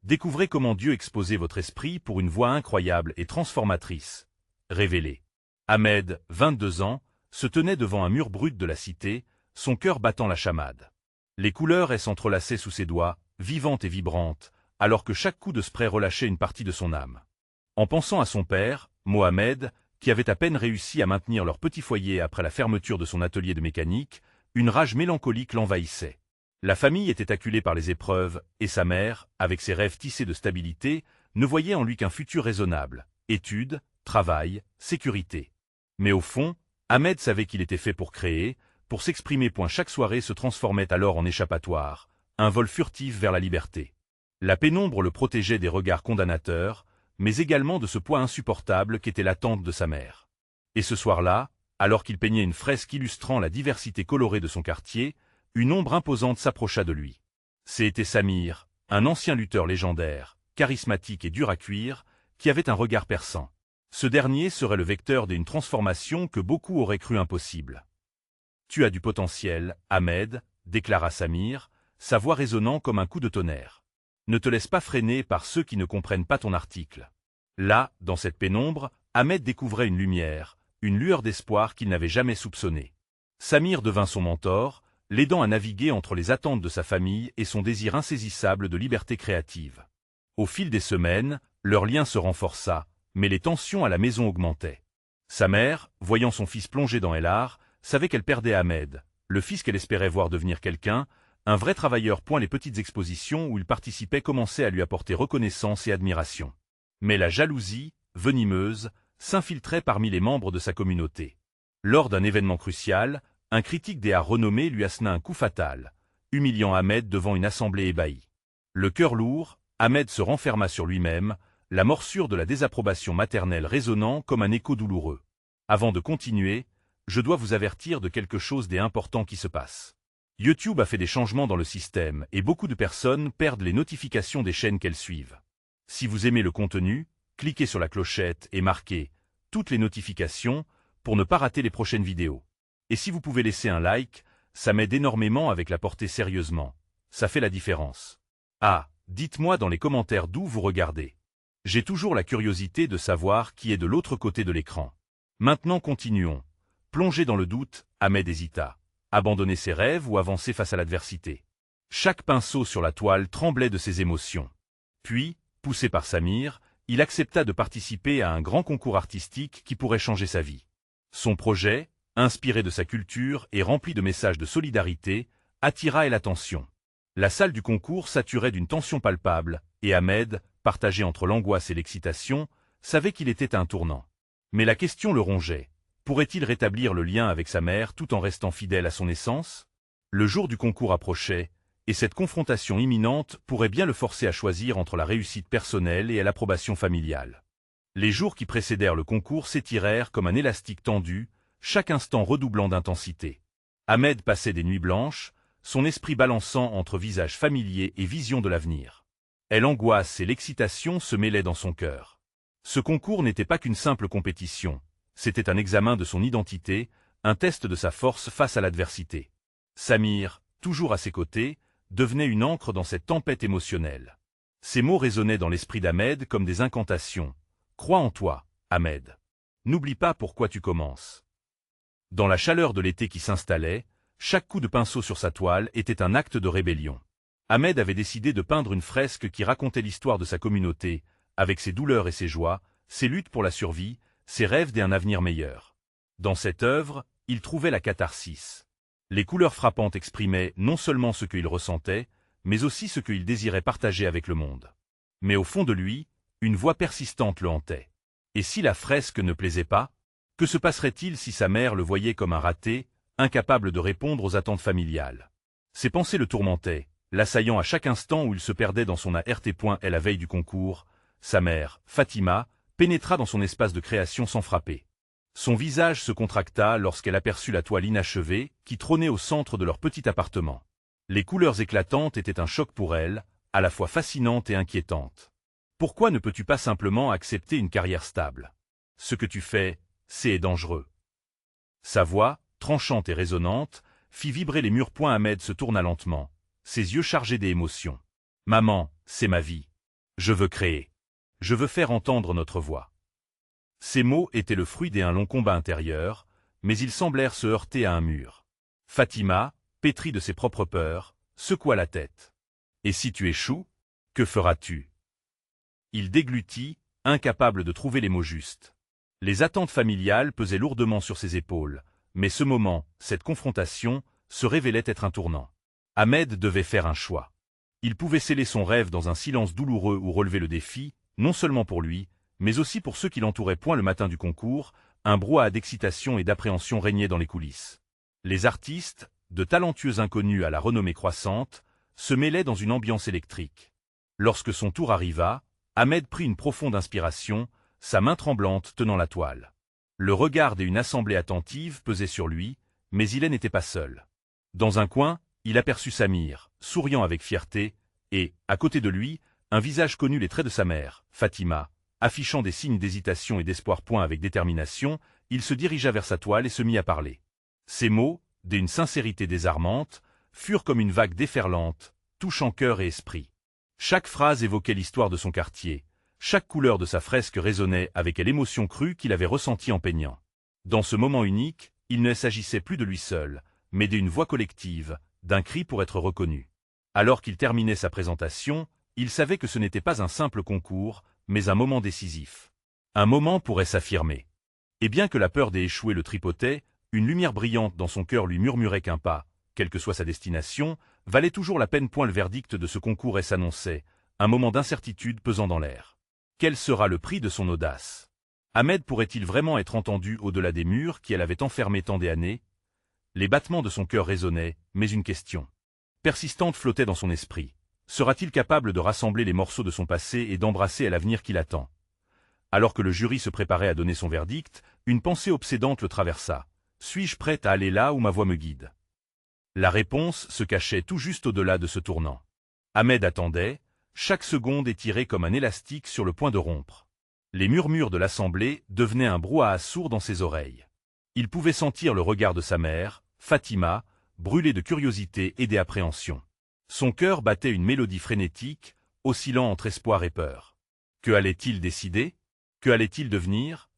Découvrez comment Dieu exposait votre esprit pour une voie incroyable et transformatrice. Révélé. Ahmed, 22 ans, se tenait devant un mur brut de la cité, son cœur battant la chamade. Les couleurs s'entrelaçaient sous ses doigts, vivantes et vibrantes, alors que chaque coup de spray relâchait une partie de son âme. En pensant à son père, Mohamed, qui avait à peine réussi à maintenir leur petit foyer après la fermeture de son atelier de mécanique, une rage mélancolique l'envahissait. La famille était acculée par les épreuves, et sa mère, avec ses rêves tissés de stabilité, ne voyait en lui qu'un futur raisonnable, études, travail, sécurité. Mais au fond, Ahmed savait qu'il était fait pour créer, pour s'exprimer. Chaque soirée se transformait alors en échappatoire, un vol furtif vers la liberté. La pénombre le protégeait des regards condamnateurs, mais également de ce poids insupportable qu'était l'attente de sa mère. Et ce soir-là, alors qu'il peignait une fresque illustrant la diversité colorée de son quartier, une ombre imposante s'approcha de lui. C'était Samir, un ancien lutteur légendaire, charismatique et dur à cuire, qui avait un regard perçant. Ce dernier serait le vecteur d'une transformation que beaucoup auraient cru impossible. « Tu as du potentiel, Ahmed », déclara Samir, sa voix résonnant comme un coup de tonnerre. « Ne te laisse pas freiner par ceux qui ne comprennent pas ton article. » Là, dans cette pénombre, Ahmed découvrait une lueur d'espoir qu'il n'avait jamais soupçonnée. Samir devint son mentor, l'aidant à naviguer entre les attentes de sa famille et son désir insaisissable de liberté créative. Au fil des semaines, leur lien se renforça, mais les tensions à la maison augmentaient. Sa mère, voyant son fils plongé dans l'art, savait qu'elle perdait Ahmed, le fils qu'elle espérait voir devenir quelqu'un, un vrai travailleur. Les petites expositions où il participait commençaient à lui apporter reconnaissance et admiration. Mais la jalousie, venimeuse, s'infiltrait parmi les membres de sa communauté. Lors d'un événement crucial, un critique des arts renommé lui assena un coup fatal, humiliant Ahmed devant une assemblée ébahie. Le cœur lourd, Ahmed se renferma sur lui-même, la morsure de la désapprobation maternelle résonnant comme un écho douloureux. Avant de continuer, je dois vous avertir de quelque chose d'important qui se passe. YouTube a fait des changements dans le système et beaucoup de personnes perdent les notifications des chaînes qu'elles suivent. Si vous aimez le contenu, cliquez sur la clochette et marquez « Toutes les notifications » pour ne pas rater les prochaines vidéos. Et si vous pouvez laisser un like, ça m'aide énormément avec la portée sérieusement. Ça fait la différence. Ah, dites-moi dans les commentaires d'où vous regardez. J'ai toujours la curiosité de savoir qui est de l'autre côté de l'écran. Maintenant continuons. Plongé dans le doute, Ahmed hésita. Abandonner ses rêves ou avancer face à l'adversité. Chaque pinceau sur la toile tremblait de ses émotions. Puis, poussé par Samir, il accepta de participer à un grand concours artistique qui pourrait changer sa vie. Son projet, inspiré de sa culture et rempli de messages de solidarité, attira l'attention. La salle du concours saturait d'une tension palpable, et Ahmed, partagé entre l'angoisse et l'excitation, savait qu'il était à un tournant. Mais la question le rongeait. Pourrait-il rétablir le lien avec sa mère tout en restant fidèle à son essence? Le jour du concours approchait, et cette confrontation imminente pourrait bien le forcer à choisir entre la réussite personnelle et l'approbation familiale. Les jours qui précédèrent le concours s'étirèrent comme un élastique tendu, chaque instant redoublant d'intensité. Ahmed passait des nuits blanches, son esprit balançant entre visages familiers et visions de l'avenir. L'angoisse et l'excitation se mêlaient dans son cœur. Ce concours n'était pas qu'une simple compétition, c'était un examen de son identité, un test de sa force face à l'adversité. Samir, toujours à ses côtés, devenait une ancre dans cette tempête émotionnelle. Ses mots résonnaient dans l'esprit d'Ahmed comme des incantations. « Crois en toi, Ahmed. N'oublie pas pourquoi tu commences. » Dans la chaleur de l'été qui s'installait, chaque coup de pinceau sur sa toile était un acte de rébellion. Ahmed avait décidé de peindre une fresque qui racontait l'histoire de sa communauté, avec ses douleurs et ses joies, ses luttes pour la survie, ses rêves d'un avenir meilleur. Dans cette œuvre, il trouvait la catharsis. Les couleurs frappantes exprimaient non seulement ce qu'il ressentait, mais aussi ce qu'il désirait partager avec le monde. Mais au fond de lui, une voix persistante le hantait. Et si la fresque ne plaisait pas? Que se passerait-il si sa mère le voyait comme un raté, incapable de répondre aux attentes familiales? Ses pensées le tourmentaient, l'assaillant à chaque instant où il se perdait dans son ART. Et la veille du concours, sa mère, Fatima, pénétra dans son espace de création sans frapper. Son visage se contracta lorsqu'elle aperçut la toile inachevée qui trônait au centre de leur petit appartement. Les couleurs éclatantes étaient un choc pour elle, à la fois fascinante et inquiétante. Pourquoi ne peux-tu pas simplement accepter une carrière stable? Ce que tu fais, c'est dangereux. Sa voix, tranchante et résonnante, fit vibrer les murs. Ahmed se tourna lentement, ses yeux chargés d'émotion. « Maman, c'est ma vie. Je veux créer. Je veux faire entendre notre voix. Ces mots étaient le fruit d'un long combat intérieur, mais ils semblèrent se heurter à un mur. Fatima, pétrie de ses propres peurs, secoua la tête. Et si tu échoues, que feras-tu? Il déglutit, incapable de trouver les mots justes. Les attentes familiales pesaient lourdement sur ses épaules, mais ce moment, cette confrontation, se révélait être un tournant. Ahmed devait faire un choix. Il pouvait sceller son rêve dans un silence douloureux ou relever le défi, non seulement pour lui, mais aussi pour ceux qui l'entouraient. Le matin du concours, un brouhaha d'excitation et d'appréhension régnait dans les coulisses. Les artistes, de talentueux inconnus à la renommée croissante, se mêlaient dans une ambiance électrique. Lorsque son tour arriva, Ahmed prit une profonde inspiration, sa main tremblante tenant la toile. Le regard d'une assemblée attentive pesait sur lui, mais il n'était pas seul. Dans un coin, il aperçut Samir, souriant avec fierté, et, à côté de lui, un visage connu, les traits de sa mère, Fatima, affichant des signes d'hésitation et d'espoir. Avec détermination, il se dirigea vers sa toile et se mit à parler. Ses mots, d'une sincérité désarmante, furent comme une vague déferlante, touchant cœur et esprit. Chaque phrase évoquait l'histoire de son quartier, chaque couleur de sa fresque résonnait avec l'émotion crue qu'il avait ressentie en peignant. Dans ce moment unique, il ne s'agissait plus de lui seul, mais d'une voix collective, d'un cri pour être reconnu. Alors qu'il terminait sa présentation, il savait que ce n'était pas un simple concours, mais un moment décisif. Un moment pourrait s'affirmer. Et bien que la peur d'échouer le tripotait, une lumière brillante dans son cœur lui murmurait qu'un pas, quelle que soit sa destination, valait toujours la peine. Le verdict de ce concours s'annonçait, un moment d'incertitude pesant dans l'air. Quel sera le prix de son audace? Ahmed pourrait-il vraiment être entendu au-delà des murs qui l'avaient enfermé tant d'années? Les battements de son cœur résonnaient, mais une question persistante flottait dans son esprit. Sera-t-il capable de rassembler les morceaux de son passé et d'embrasser l'avenir qui l'attend? Alors que le jury se préparait à donner son verdict, une pensée obsédante le traversa. Suis-je prête à aller là où ma voix me guide? La réponse se cachait tout juste au-delà de ce tournant. Ahmed attendait, chaque seconde étirée comme un élastique sur le point de rompre. Les murmures de l'assemblée devenaient un brouhaha sourd dans ses oreilles. Il pouvait sentir le regard de sa mère, Fatima, brûlée de curiosité et d'appréhension. Son cœur battait une mélodie frénétique, oscillant entre espoir et peur. Que allait-il décider? Que allait-il devenir?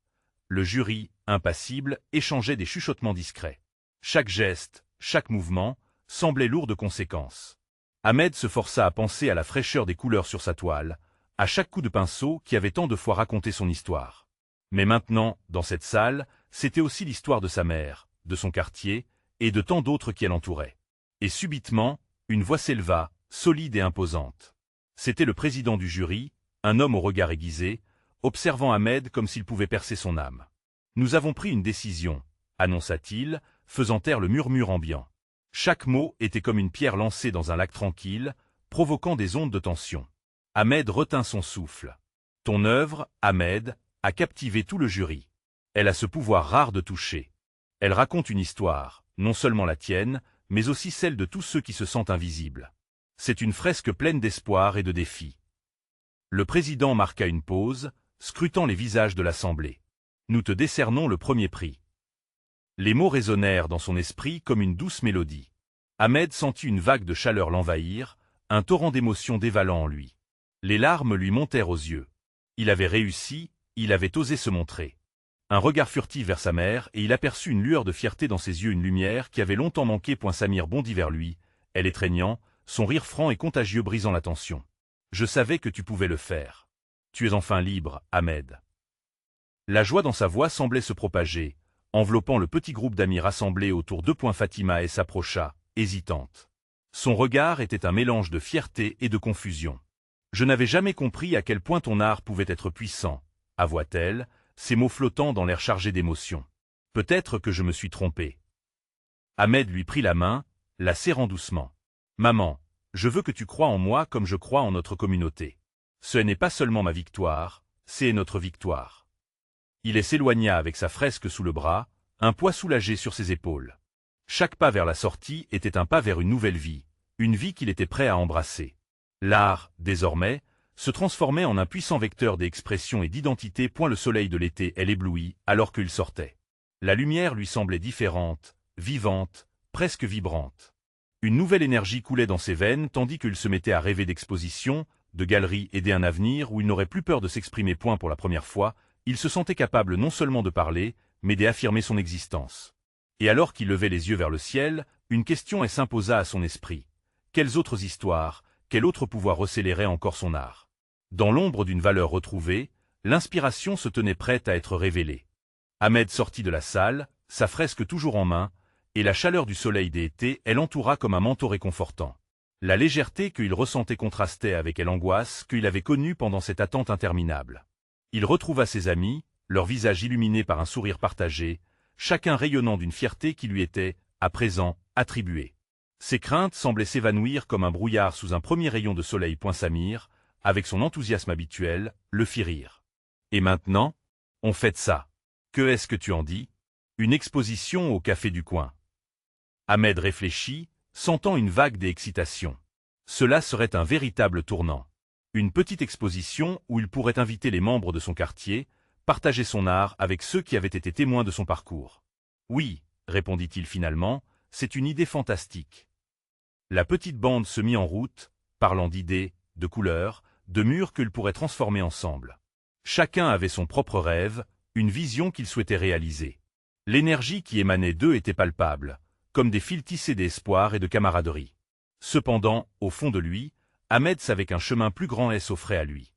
Le jury, impassible, échangeait des chuchotements discrets. Chaque geste, chaque mouvement, semblait lourd de conséquences. Ahmed se força à penser à la fraîcheur des couleurs sur sa toile, à chaque coup de pinceau qui avait tant de fois raconté son histoire. Mais maintenant, dans cette salle, c'était aussi l'histoire de sa mère, de son quartier, et de tant d'autres qui l'entouraient. Et subitement, une voix s'éleva, solide et imposante. C'était le président du jury, un homme au regard aiguisé, observant Ahmed comme s'il pouvait percer son âme. « Nous avons pris une décision », annonça-t-il, faisant taire le murmure ambiant. Chaque mot était comme une pierre lancée dans un lac tranquille, provoquant des ondes de tension. Ahmed retint son souffle. « Ton œuvre, Ahmed, a captivé tout le jury. Elle a ce pouvoir rare de toucher. Elle raconte une histoire, non seulement la tienne, mais aussi celle de tous ceux qui se sentent invisibles. C'est une fresque pleine d'espoir et de défis. » Le président marqua une pause, scrutant les visages de l'assemblée. « Nous te décernons le premier prix. » Les mots résonnèrent dans son esprit comme une douce mélodie. Ahmed sentit une vague de chaleur l'envahir, un torrent d'émotions dévalant en lui. Les larmes lui montèrent aux yeux. Il avait réussi, il avait osé se montrer. Un regard furtif vers sa mère et il aperçut une lueur de fierté dans ses yeux, une lumière qui avait longtemps manqué. Samir bondit vers lui, elle étreignant, son rire franc et contagieux brisant la tension. « Je savais que tu pouvais le faire. Tu es enfin libre, Ahmed. » La joie dans sa voix semblait se propager, enveloppant le petit groupe d'amis rassemblés autour de Fatima et s'approcha, hésitante. Son regard était un mélange de fierté et de confusion. « Je n'avais jamais compris à quel point ton art pouvait être puissant, » avoua-t-elle, ses mots flottant dans l'air chargé d'émotion. « Peut-être que je me suis trompé. » Ahmed lui prit la main, la serrant doucement. « Maman, je veux que tu crois en moi comme je crois en notre communauté. Ce n'est pas seulement ma victoire, c'est notre victoire. » Il s'éloigna avec sa fresque sous le bras, un poids soulagé sur ses épaules. Chaque pas vers la sortie était un pas vers une nouvelle vie, une vie qu'il était prêt à embrasser. L'art, désormais, se transformait en un puissant vecteur d'expression et d'identité. Le soleil de l'été l'éblouit alors qu'il sortait. La lumière lui semblait différente, vivante, presque vibrante. Une nouvelle énergie coulait dans ses veines tandis qu'il se mettait à rêver d'expositions, de galeries aidaient un avenir où il n'aurait plus peur de s'exprimer. Pour la première fois, il se sentait capable non seulement de parler, mais d'affirmer son existence. Et alors qu'il levait les yeux vers le ciel, une question s'imposa à son esprit. Quelles autres histoires, quel autre pouvoir recélerait encore son art? Dans l'ombre d'une valeur retrouvée, l'inspiration se tenait prête à être révélée. Ahmed sortit de la salle, sa fresque toujours en main, et la chaleur du soleil d'été l'entoura comme un manteau réconfortant. La légèreté qu'il ressentait contrastait avec l'angoisse qu'il avait connue pendant cette attente interminable. Il retrouva ses amis, leurs visages illuminés par un sourire partagé, chacun rayonnant d'une fierté qui lui était, à présent, attribuée. Ses craintes semblaient s'évanouir comme un brouillard sous un premier rayon de soleil. Samir, avec son enthousiasme habituel, le fit rire. Et maintenant, on fête ça. Que est-ce que tu en dis? Une exposition au café du coin. Ahmed réfléchit, sentant une vague d'excitation. Cela serait un véritable tournant. Une petite exposition où il pourrait inviter les membres de son quartier, partager son art avec ceux qui avaient été témoins de son parcours. Oui, répondit-il finalement, c'est une idée fantastique. La petite bande se mit en route, parlant d'idées, de couleurs, de murs qu'ils pourraient transformer ensemble. Chacun avait son propre rêve, une vision qu'il souhaitait réaliser. L'énergie qui émanait d'eux était palpable, comme des fils tissés d'espoir et de camaraderie. Cependant, au fond de lui, Ahmed savait qu'un chemin plus grand s'offrait à lui.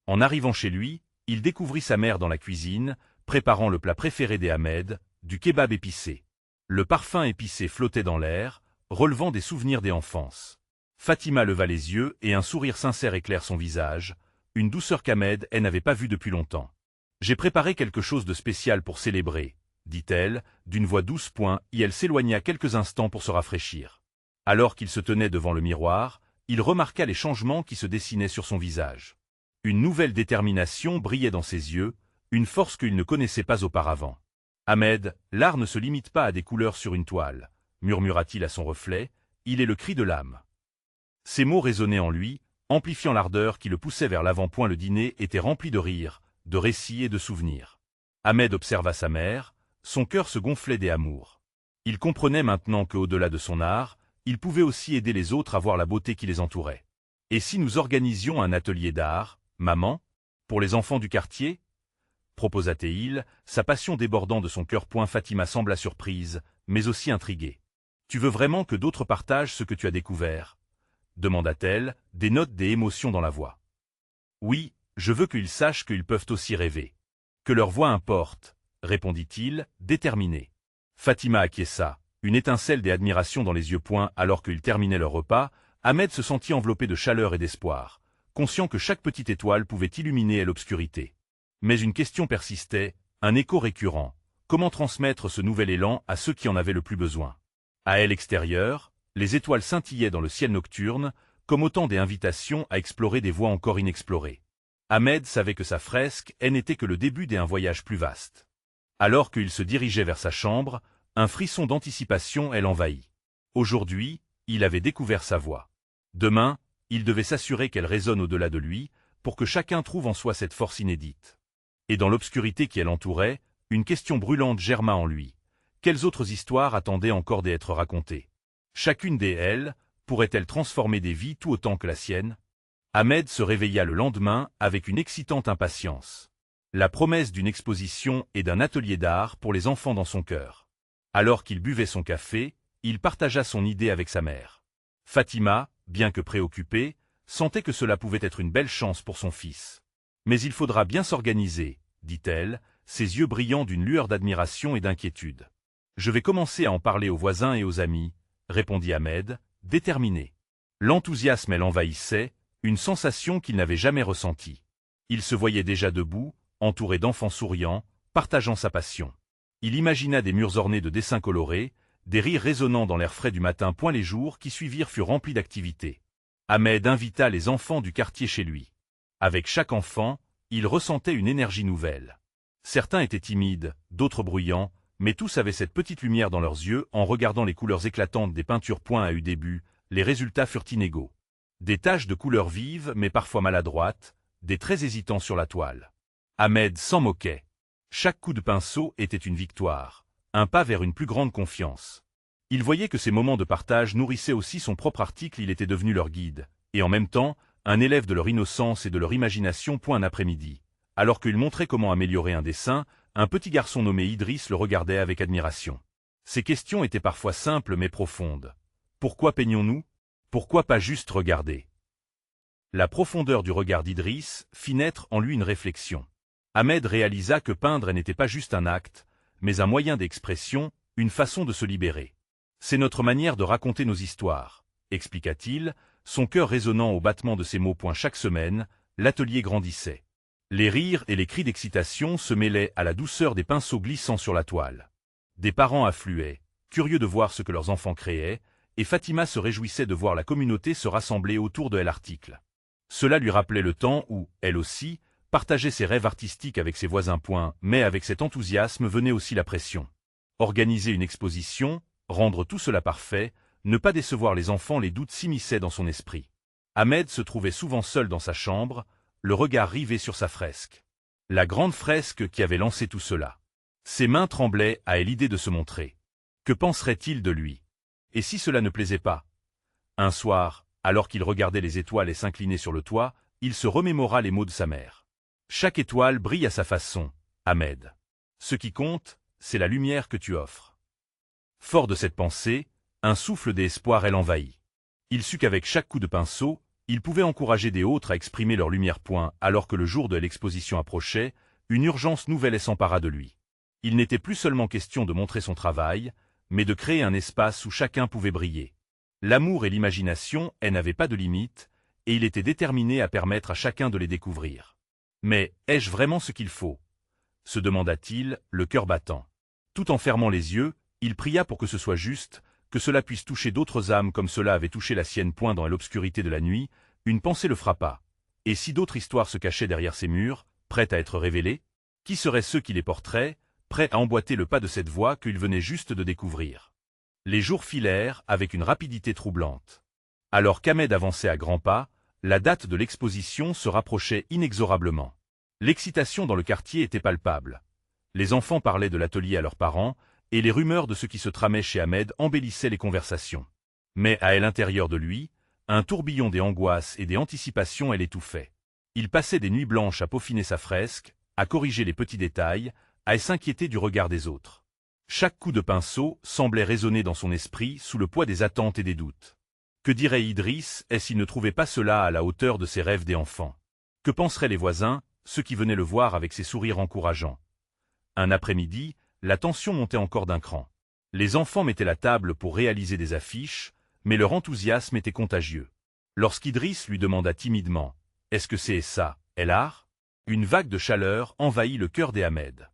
En arrivant chez lui, il découvrit sa mère dans la cuisine, préparant le plat préféré d'Ahmed, du kebab épicé. Le parfum épicé flottait dans l'air, relevant des souvenirs d'enfance. Fatima leva les yeux et un sourire sincère éclaire son visage, une douceur qu'Ahmed n'avait pas vue depuis longtemps. « J'ai préparé quelque chose de spécial pour célébrer, » dit-elle, d'une voix douce. Et elle s'éloigna quelques instants pour se rafraîchir. Alors qu'il se tenait devant le miroir, il remarqua les changements qui se dessinaient sur son visage. Une nouvelle détermination brillait dans ses yeux, une force qu'il ne connaissait pas auparavant. « Ahmed, l'art ne se limite pas à des couleurs sur une toile, » murmura-t-il à son reflet, « il est le cri de l'âme. » Ces mots résonnaient en lui, amplifiant l'ardeur qui le poussait vers l'avant. Le dîner était rempli de rires, de récits et de souvenirs. Ahmed observa sa mère, son cœur se gonflait d'amour. Il comprenait maintenant qu'au-delà de son art, il pouvait aussi aider les autres à voir la beauté qui les entourait. « Et si nous organisions un atelier d'art, maman, pour les enfants du quartier ?» proposa-t-il, sa passion débordant de son cœur. Fatima sembla surprise, mais aussi intriguée. « Tu veux vraiment que d'autres partagent ce que tu as découvert ?» demanda-t-elle, des notes d'émotion dans la voix. « Oui, je veux qu'ils sachent qu'ils peuvent aussi rêver. Que leur voix importe, » répondit-il, déterminé. Fatima acquiesça, une étincelle d'admiration dans les yeux. Alors qu'ils terminaient leur repas, Ahmed se sentit enveloppé de chaleur et d'espoir, conscient que chaque petite étoile pouvait illuminer l'obscurité. Mais une question persistait, un écho récurrent. Comment transmettre ce nouvel élan à ceux qui en avaient le plus besoin? À l'extérieur, les étoiles scintillaient dans le ciel nocturne, comme autant d'invitations à explorer des voies encore inexplorées. Ahmed savait que sa fresque n'était que le début d'un voyage plus vaste. Alors qu'il se dirigeait vers sa chambre, un frisson d'anticipation l'envahit. Aujourd'hui, il avait découvert sa voix. Demain, il devait s'assurer qu'elle résonne au-delà de lui, pour que chacun trouve en soi cette force inédite. Et dans l'obscurité qui l'entourait, une question brûlante germa en lui. Quelles autres histoires attendaient encore d'être racontées? Chacune d'elles pourrait-elle transformer des vies tout autant que la sienne? Ahmed se réveilla le lendemain avec une excitante impatience. La promesse d'une exposition et d'un atelier d'art pour les enfants dans son cœur. Alors qu'il buvait son café, il partagea son idée avec sa mère. Fatima, bien que préoccupée, sentait que cela pouvait être une belle chance pour son fils. « Mais il faudra bien s'organiser, » dit-elle, ses yeux brillant d'une lueur d'admiration et d'inquiétude. « Je vais commencer à en parler aux voisins et aux amis, » répondit Ahmed, déterminé. L'enthousiasme l'envahissait, une sensation qu'il n'avait jamais ressentie. Il se voyait déjà debout, entouré d'enfants souriants, partageant sa passion. Il imagina des murs ornés de dessins colorés, des rires résonnant dans l'air frais du matin. Les jours qui suivirent furent remplis d'activités. Ahmed invita les enfants du quartier chez lui. Avec chaque enfant, il ressentait une énergie nouvelle. Certains étaient timides, d'autres bruyants, mais tous avaient cette petite lumière dans leurs yeux en regardant les couleurs éclatantes des peintures. À eu début, les résultats furent inégaux. Des taches de couleurs vives mais parfois maladroites, des traits hésitants sur la toile. Ahmed s'en moquait. Chaque coup de pinceau était une victoire, un pas vers une plus grande confiance. Il voyait que ces moments de partage nourrissaient aussi son propre article. Il était devenu leur guide, et en même temps, un élève de leur innocence et de leur imagination. Un après-midi, alors qu'il montrait comment améliorer un dessin, un petit garçon nommé Idriss le regardait avec admiration. Ses questions étaient parfois simples mais profondes. Pourquoi peignons-nous? Pourquoi pas juste regarder? La profondeur du regard d'Idriss fit naître en lui une réflexion. Ahmed réalisa que peindre n'était pas juste un acte, mais un moyen d'expression, une façon de se libérer. C'est notre manière de raconter nos histoires, expliqua-t-il, son cœur résonnant au battement de ses mots. Chaque semaine, l'atelier grandissait. Les rires et les cris d'excitation se mêlaient à la douceur des pinceaux glissant sur la toile. Des parents affluaient, curieux de voir ce que leurs enfants créaient, et Fatima se réjouissait de voir la communauté se rassembler autour de l'article. Cela lui rappelait le temps où, elle aussi, partageait ses rêves artistiques avec ses voisins. Mais avec cet enthousiasme venait aussi la pression. Organiser une exposition, rendre tout cela parfait, ne pas décevoir les enfants, les doutes s'immisçaient dans son esprit. Ahmed se trouvait souvent seul dans sa chambre, le regard rivé sur sa fresque. La grande fresque qui avait lancé tout cela. Ses mains tremblaient à l'idée de se montrer. Que penserait-il de lui? Et si cela ne plaisait pas? Un soir, alors qu'il regardait les étoiles et s'inclinait sur le toit, il se remémora les mots de sa mère. Chaque étoile brille à sa façon, Ahmed. Ce qui compte, c'est la lumière que tu offres. Fort de cette pensée, un souffle d'espoir l'envahit. Il sut qu'avec chaque coup de pinceau, il pouvait encourager des autres à exprimer leur lumière. Alors que le jour de l'exposition approchait, une urgence nouvelle s'empara de lui. Il n'était plus seulement question de montrer son travail, mais de créer un espace où chacun pouvait briller. L'amour et l'imagination, n'avaient pas de limite, et il était déterminé à permettre à chacun de les découvrir. Mais ai-je vraiment ce qu'il faut? Se demanda-t-il, le cœur battant. Tout en fermant les yeux, il pria pour que ce soit juste, que cela puisse toucher d'autres âmes comme cela avait touché la sienne. Dans l'obscurité de la nuit, une pensée le frappa. Et si d'autres histoires se cachaient derrière ces murs, prêtes à être révélées? Qui seraient ceux qui les porteraient, prêts à emboîter le pas de cette voie qu'il venait juste de découvrir? Les jours filèrent avec une rapidité troublante. Alors qu'Ahmed avançait à grands pas, la date de l'exposition se rapprochait inexorablement. L'excitation dans le quartier était palpable. Les enfants parlaient de l'atelier à leurs parents, et les rumeurs de ce qui se tramait chez Ahmed embellissaient les conversations. Mais à l'intérieur de lui, un tourbillon des angoisses et des anticipations l'étouffait. Il passait des nuits blanches à peaufiner sa fresque, à corriger les petits détails, à s'inquiéter du regard des autres. Chaque coup de pinceau semblait résonner dans son esprit sous le poids des attentes et des doutes. Que dirait Idriss s'il ne trouvait pas cela à la hauteur de ses rêves d'enfant? Que penseraient les voisins, ceux qui venaient le voir avec ses sourires encourageants? Un après-midi, la tension montait encore d'un cran. Les enfants mettaient la table pour réaliser des affiches, mais leur enthousiasme était contagieux. Lorsqu'Idriss lui demanda timidement « Est-ce que c'est ça, l'art ?» Une vague de chaleur envahit le cœur d'Ahmed.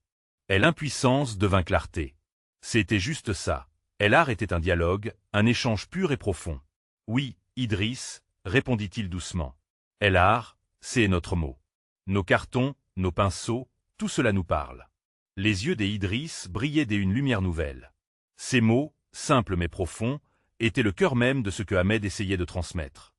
L'impuissance devint clarté. C'était juste ça. L'art était un dialogue, un échange pur et profond. « Oui, Idriss, répondit-il doucement. L'art, c'est notre mot. Nos cartons, nos pinceaux, tout cela nous parle. » Les yeux d'Idriss brillaient d'une lumière nouvelle. Ces mots, simples mais profonds, étaient le cœur même de ce que Ahmed essayait de transmettre.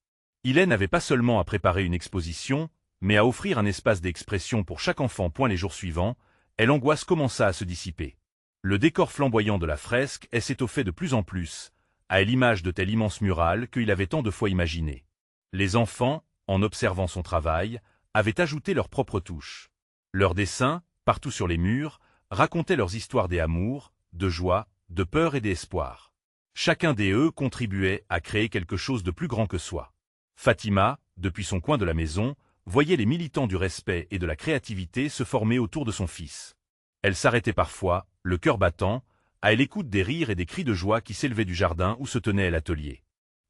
Il n'avait pas seulement à préparer une exposition, mais à offrir un espace d'expression pour chaque enfant. Les jours suivants, l'angoisse commença à se dissiper. Le décor flamboyant de la fresque s'étoffait de plus en plus, à l'image de tel immense mural qu'il avait tant de fois imaginé. Les enfants, en observant son travail, avaient ajouté leur propre touche. Leurs dessins, partout sur les murs, racontaient leurs histoires d'amour, de joie, de peur et d'espoir. Chacun d'eux contribuait à créer quelque chose de plus grand que soi. Fatima, depuis son coin de la maison, voyait les militants du respect et de la créativité se former autour de son fils. Elle s'arrêtait parfois, le cœur battant, à l'écoute des rires et des cris de joie qui s'élevaient du jardin où se tenait l'atelier.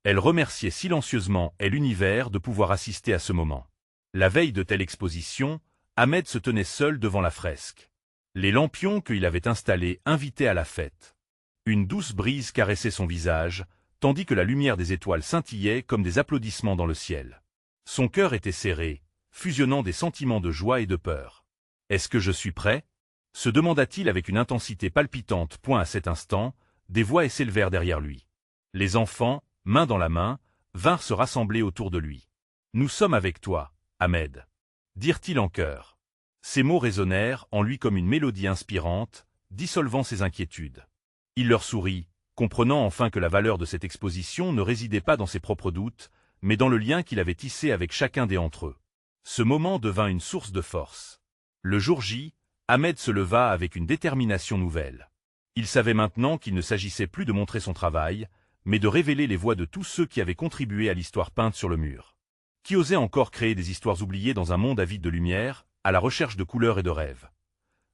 Elle remerciait silencieusement l'univers de pouvoir assister à ce moment. La veille de telle exposition, Ahmed se tenait seul devant la fresque. Les lampions qu'il avait installés invitaient à la fête. Une douce brise caressait son visage, tandis que la lumière des étoiles scintillait comme des applaudissements dans le ciel. Son cœur était serré, fusionnant des sentiments de joie et de peur. « Est-ce que je suis prêt ?» se demanda-t-il avec une intensité palpitante. À cet instant, des voix s'élevèrent derrière lui. Les enfants, main dans la main, vinrent se rassembler autour de lui. « Nous sommes avec toi, Ahmed », dirent-ils en chœur. Ces mots résonnèrent en lui comme une mélodie inspirante, dissolvant ses inquiétudes. Il leur sourit, comprenant enfin que la valeur de cette exposition ne résidait pas dans ses propres doutes, mais dans le lien qu'il avait tissé avec chacun d'entre eux. Ce moment devint une source de force. Le jour J, Ahmed se leva avec une détermination nouvelle. Il savait maintenant qu'il ne s'agissait plus de montrer son travail, mais de révéler les voix de tous ceux qui avaient contribué à l'histoire peinte sur le mur. Qui osait encore créer des histoires oubliées dans un monde avide de lumière, à la recherche de couleurs et de rêves.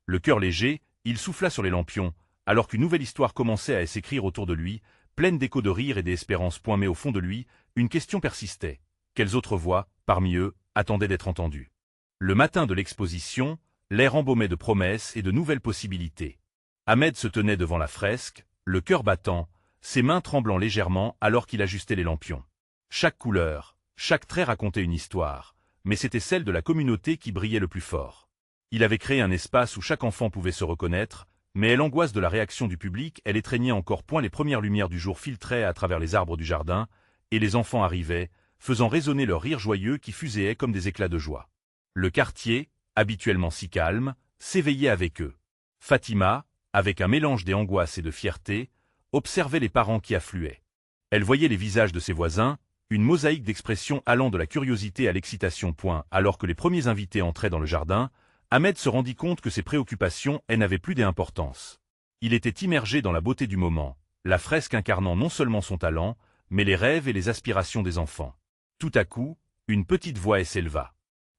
Le cœur léger, il souffla sur les lampions, alors qu'une nouvelle histoire commençait à s'écrire autour de lui, pleine d'échos de rire et d'espérance. Mais au fond de lui, une question persistait. Quelles autres voix, parmi eux, attendaient d'être entendues? Le matin de l'exposition, l'air embaumé de promesses et de nouvelles possibilités. Ahmed se tenait devant la fresque, le cœur battant, ses mains tremblant légèrement alors qu'il ajustait les lampions. Chaque couleur, chaque trait racontait une histoire, mais c'était celle de la communauté qui brillait le plus fort. Il avait créé un espace où chaque enfant pouvait se reconnaître, mais l'angoisse de la réaction du public, elle étreignait encore point les premières lumières du jour filtraient à travers les arbres du jardin, et les enfants arrivaient, faisant résonner leurs rires joyeux qui fuséaient comme des éclats de joie. Le quartier, habituellement si calme, s'éveillait avec eux. Fatima, avec un mélange d'angoisse et de fierté, observait les parents qui affluaient. Elle voyait les visages de ses voisins, une mosaïque d'expressions allant de la curiosité à l'excitation. Alors que les premiers invités entraient dans le jardin, Ahmed se rendit compte que ses préoccupations n'avaient plus d'importance. Il était immergé dans la beauté du moment, la fresque incarnant non seulement son talent, mais les rêves et les aspirations des enfants. Tout à coup, une petite voix s'éleva.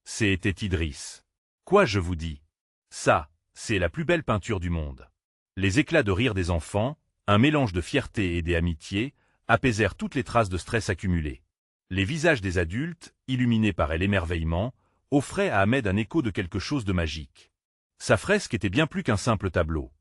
C'était Idriss. Quoi, je vous dis? Ça, c'est la plus belle peinture du monde. Les éclats de rire des enfants, un mélange de fierté et d'amitié, apaisèrent toutes les traces de stress accumulées. Les visages des adultes, illuminés par l'émerveillement, offraient à Ahmed un écho de quelque chose de magique. Sa fresque était bien plus qu'un simple tableau.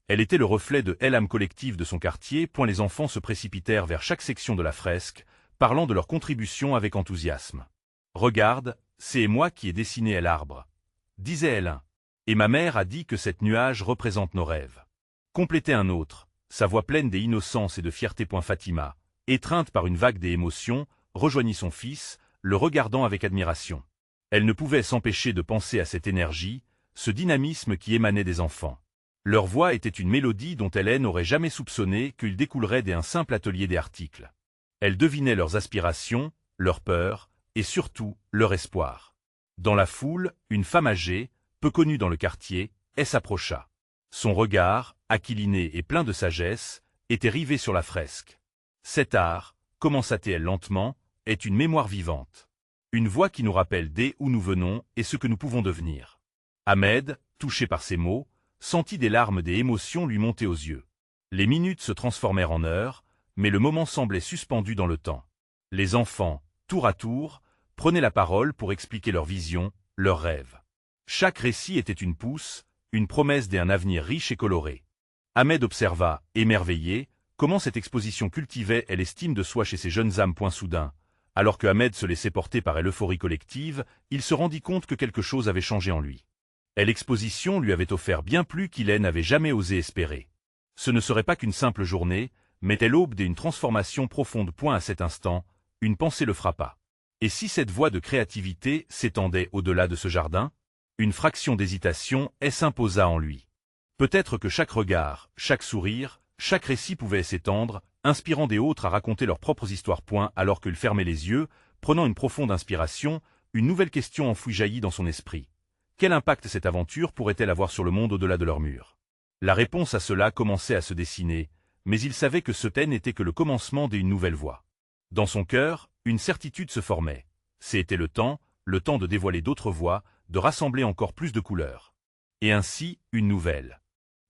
Elle était le reflet de l'âme collective de son quartier. Les enfants se précipitèrent vers chaque section de la fresque, parlant de leur contribution avec enthousiasme. « Regarde, c'est moi qui ai dessiné l'arbre », disait l'un. « Et ma mère a dit que cette nuage représente nos rêves. » Complétait un autre, sa voix pleine d'innocence et de fierté. Fatima, étreinte par une vague d'émotions, rejoignit son fils, le regardant avec admiration. Elle ne pouvait s'empêcher de penser à cette énergie, ce dynamisme qui émanait des enfants. Leur voix était une mélodie dont elle n'aurait jamais soupçonné qu'il découlerait d'un simple atelier des articles. Elle devinait leurs aspirations, leurs peurs, et surtout, leur espoir. Dans la foule, une femme âgée, peu connue dans le quartier, s'approcha. Son regard, aquiliné et plein de sagesse, était rivé sur la fresque. Cet art, commença-t-elle lentement, est une mémoire vivante. Une voix qui nous rappelle d'où nous venons et ce que nous pouvons devenir. Ahmed, touché par ces mots, sentit des larmes d'émotion lui monter aux yeux. Les minutes se transformèrent en heures, mais le moment semblait suspendu dans le temps. Les enfants, tour à tour, prenaient la parole pour expliquer leurs visions, leurs rêves. Chaque récit était une pousse, une promesse d'un avenir riche et coloré. Ahmed observa, émerveillé, comment cette exposition cultivait l'estime de soi chez ces jeunes âmes. Soudain, alors que Ahmed se laissait porter par l'euphorie collective, il se rendit compte que quelque chose avait changé en lui. L'exposition lui avait offert bien plus qu'il n'avait jamais osé espérer. Ce ne serait pas qu'une simple journée, mais l'aube d'une transformation profonde. À cet instant, une pensée le frappa. Et si cette voie de créativité s'étendait au-delà de ce jardin? Une fraction d'hésitation s'imposa en lui. Peut-être que chaque regard, chaque sourire, chaque récit pouvait s'étendre, inspirant des autres à raconter leurs propres histoires. Alors qu'il fermait les yeux, prenant une profonde inspiration, une nouvelle question enfouie jaillit dans son esprit. Quel impact cette aventure pourrait-elle avoir sur le monde au-delà de leurs murs? La réponse à cela commençait à se dessiner, mais il savait que ce n'était que le commencement d'une nouvelle voie. Dans son cœur, une certitude se formait. C'était le temps de dévoiler d'autres voies, de rassembler encore plus de couleurs. Et ainsi, une nouvelle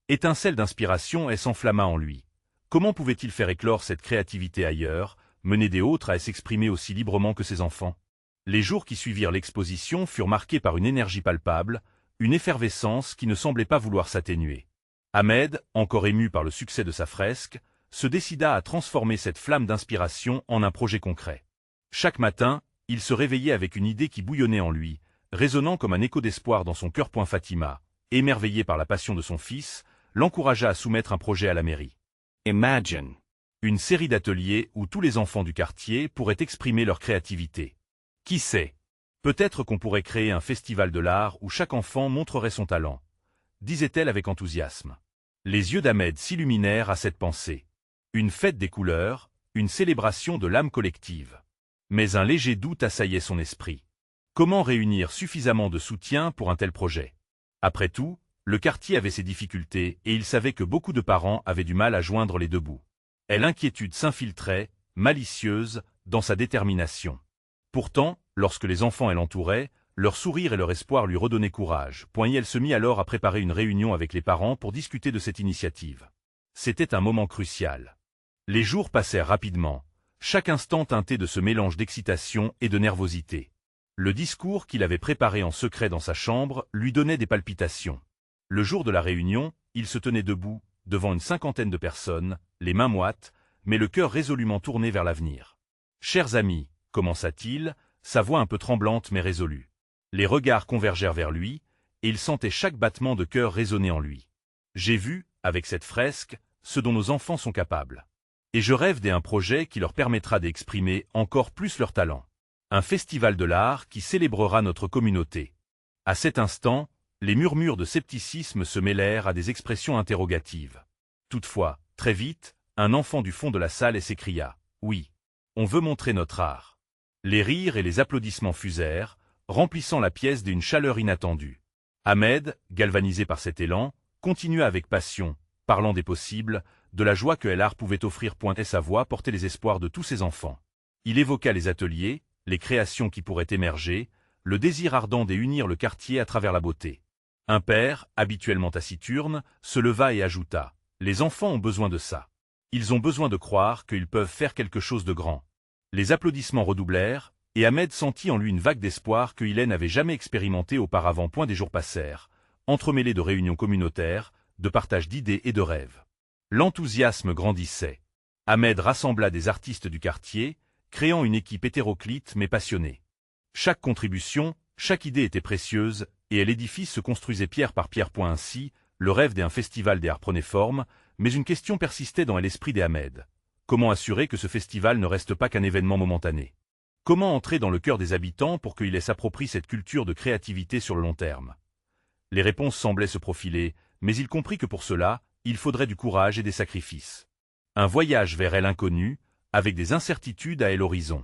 étincelle d'inspiration s'enflamma en lui. Comment pouvait-il faire éclore cette créativité ailleurs, mener des autres à s'exprimer aussi librement que ses enfants? Les jours qui suivirent l'exposition furent marqués par une énergie palpable, une effervescence qui ne semblait pas vouloir s'atténuer. Ahmed, encore ému par le succès de sa fresque, se décida à transformer cette flamme d'inspiration en un projet concret. Chaque matin, il se réveillait avec une idée qui bouillonnait en lui, résonnant comme un écho d'espoir dans son cœur. Fatima, émerveillée par la passion de son fils, l'encouragea à soumettre un projet à la mairie. Imagine. Une série d'ateliers où tous les enfants du quartier pourraient exprimer leur créativité. Qui sait? Peut-être qu'on pourrait créer un festival de l'art où chaque enfant montrerait son talent, disait-elle avec enthousiasme. Les yeux d'Ahmed s'illuminèrent à cette pensée. Une fête des couleurs, une célébration de l'âme collective. Mais un léger doute assaillait son esprit. Comment réunir suffisamment de soutien pour un tel projet? Après tout, le quartier avait ses difficultés et il savait que beaucoup de parents avaient du mal à joindre les deux bouts. Et l'inquiétude s'infiltrait, malicieuse, dans sa détermination. Pourtant, lorsque les enfants l'entouraient, leur sourire et leur espoir lui redonnaient courage. Elle se mit alors à préparer une réunion avec les parents pour discuter de cette initiative. C'était un moment crucial. Les jours passèrent rapidement, chaque instant teinté de ce mélange d'excitation et de nervosité. Le discours qu'il avait préparé en secret dans sa chambre lui donnait des palpitations. Le jour de la réunion, il se tenait debout, devant une cinquantaine de personnes, les mains moites, mais le cœur résolument tourné vers l'avenir. « Chers amis », commença-t-il, sa voix un peu tremblante mais résolue. Les regards convergèrent vers lui, et il sentait chaque battement de cœur résonner en lui. « J'ai vu, avec cette fresque, ce dont nos enfants sont capables. Et je rêve d'un projet qui leur permettra d'exprimer encore plus leur talent. Un festival de l'art qui célébrera notre communauté. » À cet instant, les murmures de scepticisme se mêlèrent à des expressions interrogatives. Toutefois, très vite, un enfant du fond de la salle s'écria « Oui, on veut montrer notre art. » Les rires et les applaudissements fusèrent, remplissant la pièce d'une chaleur inattendue. Ahmed, galvanisé par cet élan, continua avec passion, parlant des possibles, de la joie que l'art pouvait offrir. Et sa voix portait les espoirs de tous ses enfants. Il évoqua les ateliers, les créations qui pourraient émerger, le désir ardent d'unir le quartier à travers la beauté. Un père, habituellement taciturne, se leva et ajouta « Les enfants ont besoin de ça. Ils ont besoin de croire qu'ils peuvent faire quelque chose de grand. » Les applaudissements redoublèrent, et Ahmed sentit en lui une vague d'espoir qu'il n'avait jamais expérimenté auparavant. Des jours passèrent, entremêlés de réunions communautaires, de partage d'idées et de rêves. L'enthousiasme grandissait. Ahmed rassembla des artistes du quartier, créant une équipe hétéroclite mais passionnée. Chaque contribution, chaque idée était précieuse, et l'édifice se construisait pierre par pierre. Ainsi, le rêve d'un festival des arts prenait forme, mais une question persistait dans l'esprit d'Ahmed. Comment assurer que ce festival ne reste pas qu'un événement momentané? Comment entrer dans le cœur des habitants pour qu'ils s'approprient cette culture de créativité sur le long terme? Les réponses semblaient se profiler, mais il comprit que pour cela, il faudrait du courage et des sacrifices. Un voyage vers l'inconnu, avec des incertitudes à l'horizon.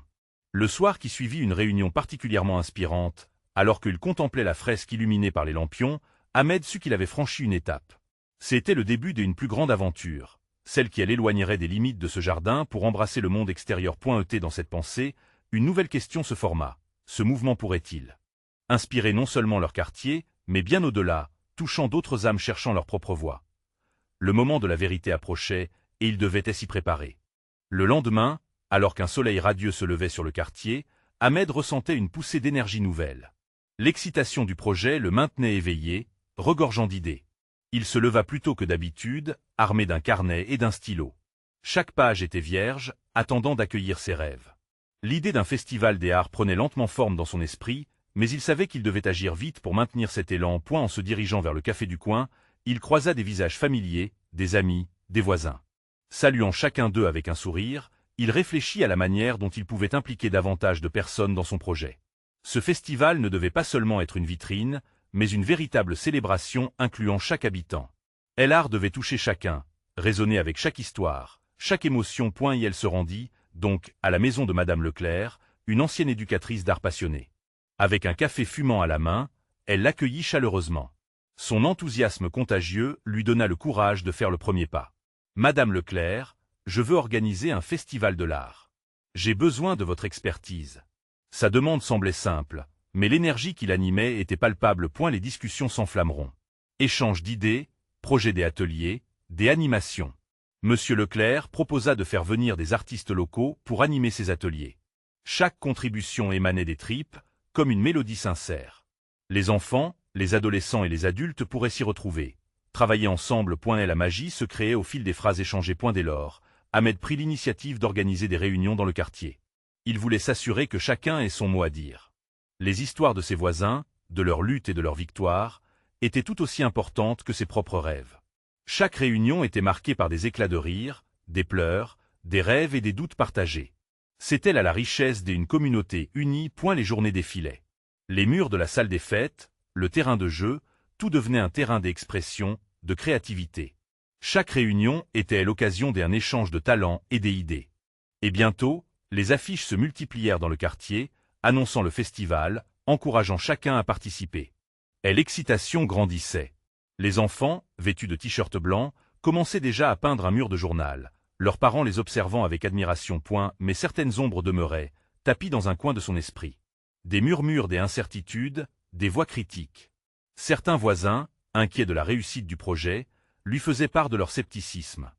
Le soir qui suivit une réunion particulièrement inspirante, alors qu'il contemplait la fresque illuminée par les lampions, Ahmed sut qu'il avait franchi une étape. C'était le début d'une plus grande aventure, celle qui l'éloignerait des limites de ce jardin pour embrasser le monde extérieur. Dans cette pensée, une nouvelle question se forma. Ce mouvement pourrait-il inspirer non seulement leur quartier, mais bien au-delà, touchant d'autres âmes cherchant leur propre voie? Le moment de la vérité approchait, et il devait s'y préparer. Le lendemain, alors qu'un soleil radieux se levait sur le quartier, Ahmed ressentait une poussée d'énergie nouvelle. L'excitation du projet le maintenait éveillé, regorgeant d'idées. Il se leva plus tôt que d'habitude, armé d'un carnet et d'un stylo. Chaque page était vierge, attendant d'accueillir ses rêves. L'idée d'un festival des arts prenait lentement forme dans son esprit, mais il savait qu'il devait agir vite pour maintenir cet élan. En se dirigeant vers le café du coin, il croisa des visages familiers, des amis, des voisins. Saluant chacun d'eux avec un sourire, il réfléchit à la manière dont il pouvait impliquer davantage de personnes dans son projet. Ce festival ne devait pas seulement être une vitrine, mais une véritable célébration incluant chaque habitant. L'art devait toucher chacun, résonner avec chaque histoire, chaque émotion. Et elle se rendit, donc, à la maison de Madame Leclerc, une ancienne éducatrice d'art passionnée. Avec un café fumant à la main, elle l'accueillit chaleureusement. Son enthousiasme contagieux lui donna le courage de faire le premier pas. « Madame Leclerc, je veux organiser un festival de l'art. J'ai besoin de votre expertise. » Sa demande semblait simple, mais l'énergie qui l'animait était palpable. Les discussions s'enflammeront. Échange d'idées, projet des ateliers, des animations. Monsieur Leclerc proposa de faire venir des artistes locaux pour animer ces ateliers. Chaque contribution émanait des tripes, comme une mélodie sincère. Les enfants, les adolescents et les adultes pourraient s'y retrouver. Travailler ensemble. Et la magie se créait au fil des phrases échangées. Dès lors, Ahmed prit l'initiative d'organiser des réunions dans le quartier. Il voulait s'assurer que chacun ait son mot à dire. Les histoires de ses voisins, de leurs luttes et de leurs victoires, étaient tout aussi importantes que ses propres rêves. Chaque réunion était marquée par des éclats de rire, des pleurs, des rêves et des doutes partagés. C'était là la richesse d'une communauté unie. Les journées défilaient. Les murs de la salle des fêtes, le terrain de jeu, tout devenait un terrain d'expression, de créativité. Chaque réunion était l'occasion d'un échange de talents et d'idées. Et bientôt, Les affiches se multiplièrent dans le quartier, annonçant le festival, encourageant chacun à participer. Et l'excitation grandissait. Les enfants, vêtus de t-shirts blancs, commençaient déjà à peindre un mur de journal, leurs parents les observant avec admiration. Mais certaines ombres demeuraient, tapies dans un coin de son esprit. Des murmures, des incertitudes, des voix critiques. Certains voisins, inquiets de la réussite du projet, lui faisaient part de leur scepticisme.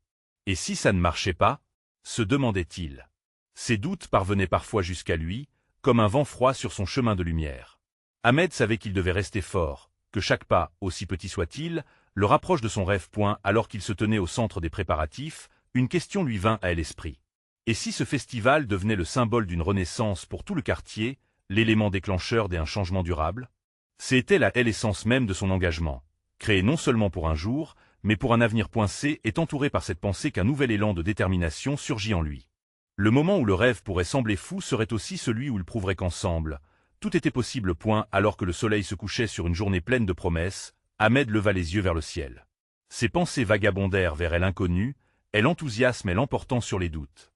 Et si ça ne marchait pas? Se demandait-il. Ses doutes parvenaient parfois jusqu'à lui, comme un vent froid sur son chemin de lumière. Ahmed savait qu'il devait rester fort, que chaque pas, aussi petit soit-il, le rapproche de son rêve. Alors qu'il se tenait au centre des préparatifs, une question lui vint à l'esprit. Et si ce festival devenait le symbole d'une renaissance pour tout le quartier, l'élément déclencheur d'un changement durable? C'était l'essence même de son engagement, créé non seulement pour un jour, mais pour un avenir. C est entouré par cette pensée qu'un nouvel élan de détermination surgit en lui. Le moment où le rêve pourrait sembler fou serait aussi celui où il prouverait qu'ensemble, tout était possible. Alors que le soleil se couchait sur une journée pleine de promesses, Ahmed leva les yeux vers le ciel. Ses pensées vagabondèrent vers l'inconnu, et l'enthousiasme l'emportant sur les doutes.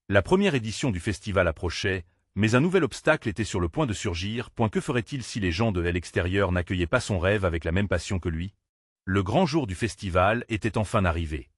La première édition du festival approchait, mais un nouvel obstacle était sur le point de surgir. Que ferait-il si les gens de l'extérieur n'accueillaient pas son rêve avec la même passion que lui? Le grand jour du festival était enfin arrivé.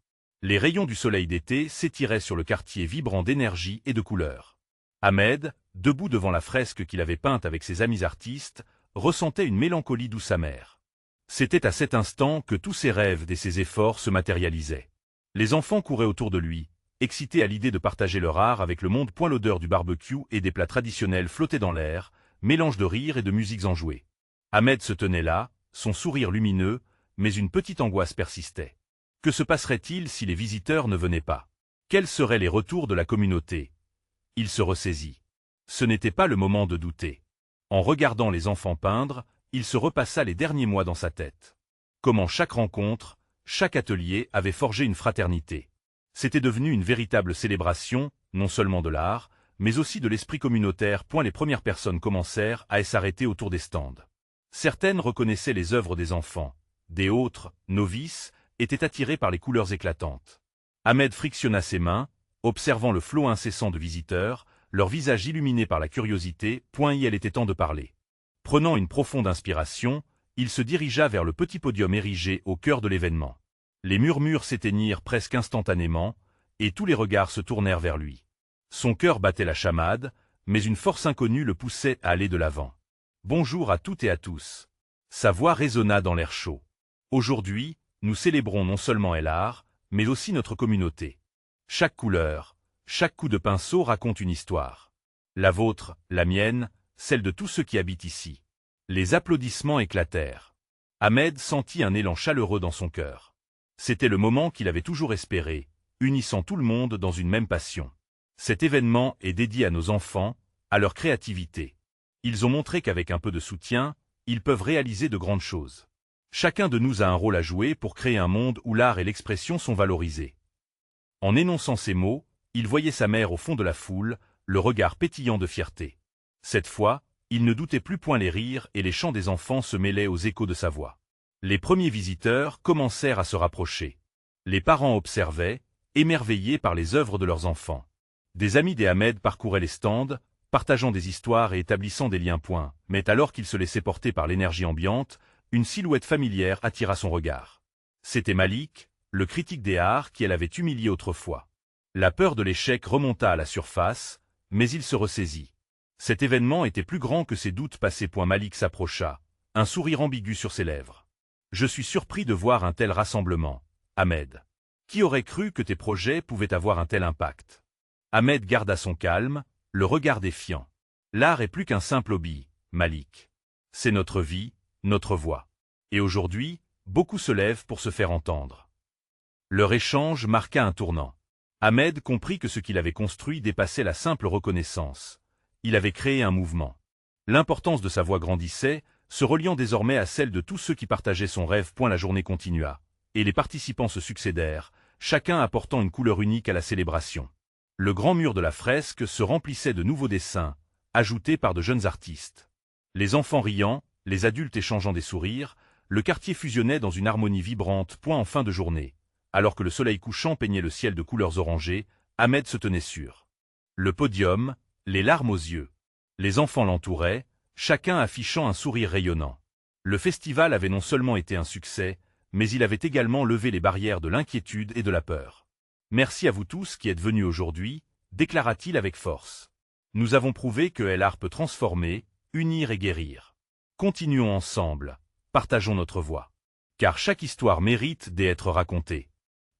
Les rayons du soleil d'été s'étiraient sur le quartier vibrant d'énergie et de couleurs. Ahmed, debout devant la fresque qu'il avait peinte avec ses amis artistes, ressentait une mélancolie douce amère. C'était à cet instant que tous ses rêves et ses efforts se matérialisaient. Les enfants couraient autour de lui, excités à l'idée de partager leur art avec le monde. L'odeur du barbecue et des plats traditionnels flottait dans l'air, mélange de rires et de musiques enjouées. Ahmed se tenait là, son sourire lumineux, mais une petite angoisse persistait. Que se passerait-il si les visiteurs ne venaient pas? Quels seraient les retours de la communauté? Il se ressaisit. Ce n'était pas le moment de douter. En regardant les enfants peindre, il se repassa les derniers mois dans sa tête. Comment chaque rencontre, chaque atelier avait forgé une fraternité. C'était devenu une véritable célébration, non seulement de l'art, mais aussi de l'esprit communautaire. Les premières personnes commencèrent à s'arrêter autour des stands. Certaines reconnaissaient les œuvres des enfants, des autres, novices, étaient attirées par les couleurs éclatantes. Ahmed frictionna ses mains, observant le flot incessant de visiteurs, leurs visages illuminés par la curiosité. Il était temps de parler. Prenant une profonde inspiration, il se dirigea vers le petit podium érigé au cœur de l'événement. Les murmures s'éteignirent presque instantanément, et tous les regards se tournèrent vers lui. Son cœur battait la chamade, mais une force inconnue le poussait à aller de l'avant. Bonjour à toutes et à tous. Sa voix résonna dans l'air chaud. Aujourd'hui, nous célébrons non seulement l'art, mais aussi notre communauté. Chaque couleur, chaque coup de pinceau raconte une histoire. La vôtre, la mienne, celle de tous ceux qui habitent ici. Les applaudissements éclatèrent. Ahmed sentit un élan chaleureux dans son cœur. C'était le moment qu'il avait toujours espéré, unissant tout le monde dans une même passion. Cet événement est dédié à nos enfants, à leur créativité. Ils ont montré qu'avec un peu de soutien, ils peuvent réaliser de grandes choses. Chacun de nous a un rôle à jouer pour créer un monde où l'art et l'expression sont valorisés. En énonçant ces mots, il voyait sa mère au fond de la foule, le regard pétillant de fierté. Cette fois, il ne doutait plus. Les rires et les chants des enfants se mêlaient aux échos de sa voix. Les premiers visiteurs commencèrent à se rapprocher. Les parents observaient, émerveillés par les œuvres de leurs enfants. Des amis d'Ahmed parcouraient les stands, partageant des histoires et établissant des liens. Mais alors qu'il se laissait porter par l'énergie ambiante, une silhouette familière attira son regard. C'était Malik, le critique des arts qui l'avait humilié autrefois. La peur de l'échec remonta à la surface, mais il se ressaisit. Cet événement était plus grand que ses doutes passés. Malik s'approcha, un sourire ambigu sur ses lèvres. « Je suis surpris de voir un tel rassemblement, Ahmed. Qui aurait cru que tes projets pouvaient avoir un tel impact ?» Ahmed garda son calme, le regard défiant. « L'art est plus qu'un simple hobby, Malik. C'est notre vie, notre voix. Et aujourd'hui, beaucoup se lèvent pour se faire entendre. » Leur échange marqua un tournant. Ahmed comprit que ce qu'il avait construit dépassait la simple reconnaissance. Il avait créé un mouvement. L'importance de sa voix grandissait, se reliant désormais à celle de tous ceux qui partageaient son rêve. La journée continua, et les participants se succédèrent, chacun apportant une couleur unique à la célébration. Le grand mur de la fresque se remplissait de nouveaux dessins, ajoutés par de jeunes artistes. Les enfants riant, les adultes échangeant des sourires, le quartier fusionnait dans une harmonie vibrante. En fin de journée, alors que le soleil couchant peignait le ciel de couleurs orangées, Ahmed se tenait sur le podium, les larmes aux yeux. Les enfants l'entouraient, chacun affichant un sourire rayonnant. Le festival avait non seulement été un succès, mais il avait également levé les barrières de l'inquiétude et de la peur. Merci à vous tous qui êtes venus aujourd'hui, déclara-t-il avec force. Nous avons prouvé que LR peut transformer, unir et guérir. Continuons ensemble, partageons notre voix. Car chaque histoire mérite d'être racontée.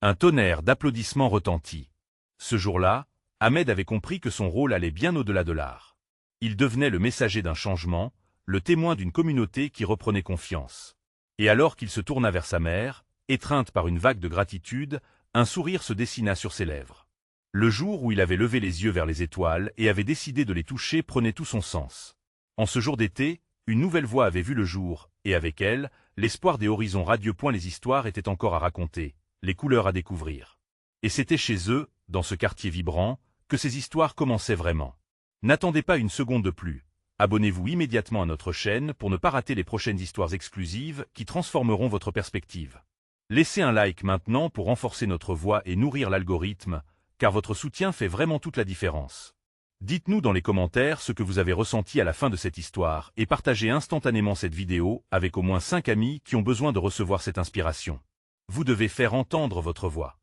Un tonnerre d'applaudissements retentit. Ce jour-là, Ahmed avait compris que son rôle allait bien au-delà de l'art. Il devenait le messager d'un changement, le témoin d'une communauté qui reprenait confiance. Et alors qu'il se tourna vers sa mère, étreinte par une vague de gratitude, un sourire se dessina sur ses lèvres. Le jour où il avait levé les yeux vers les étoiles et avait décidé de les toucher prenait tout son sens. En ce jour d'été, une nouvelle voix avait vu le jour, et avec elle, l'espoir des horizons radieux. Les histoires étaient encore à raconter, les couleurs à découvrir. Et c'était chez eux, dans ce quartier vibrant, que ces histoires commençaient vraiment. N'attendez pas une seconde de plus. Abonnez-vous immédiatement à notre chaîne pour ne pas rater les prochaines histoires exclusives qui transformeront votre perspective. Laissez un like maintenant pour renforcer notre voix et nourrir l'algorithme, car votre soutien fait vraiment toute la différence. Dites-nous dans les commentaires ce que vous avez ressenti à la fin de cette histoire et partagez instantanément cette vidéo avec au moins 5 amis qui ont besoin de recevoir cette inspiration. Vous devez faire entendre votre voix.